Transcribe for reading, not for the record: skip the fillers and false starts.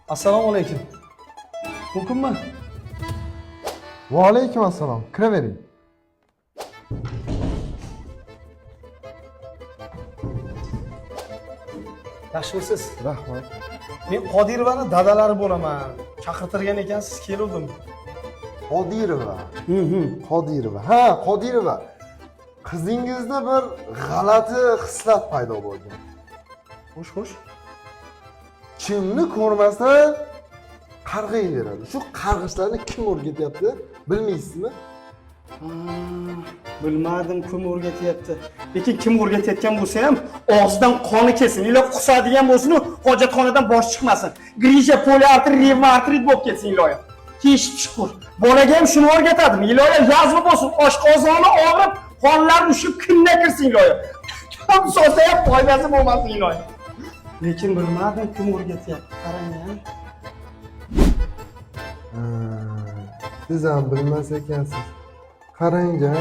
Assalomu alaykum. Mumkinmi? Va alaykum assalom. Kiravering. Yaxshimisiz? Rahmat. Men Qodirovani dadalari bo'laman. Chaqirtirgan ekansiz, keldim. Qodirova. Qodirova. Ha, Qodirova. Qizingizda bir g'alati xislat paydo bo'lgan. Xo'sh. Kimni ko'rmasa qarg'ayveradi. Shu qarg'ishlarni kim o'rgatyapti? Bilmaysizmi? Bilmadim kim o'rgatyapti. Lekin kim o'rgatayotgan bo'lsa ham og'zidan qoni kelsin. Iloq qusadigan bo'lsin, hojatxonadan bosh chiqmasin. Grisha, poliartrit, revmatrit bo'lib ketsin iloyim. Keshib chiqur. Bolaga ham shuni o'rgatadimi? Iloyim yazma bo'lsin, oshqozoni og'rib, qonlar ushib kunga kirsin iloyim. Kim so'sa ham foydasi bo'lmasin iloyim. Lekin bilmadim kim o'rgatyapti. Qarang-a. Siz ham bilmas ekansiz. Qarang-a.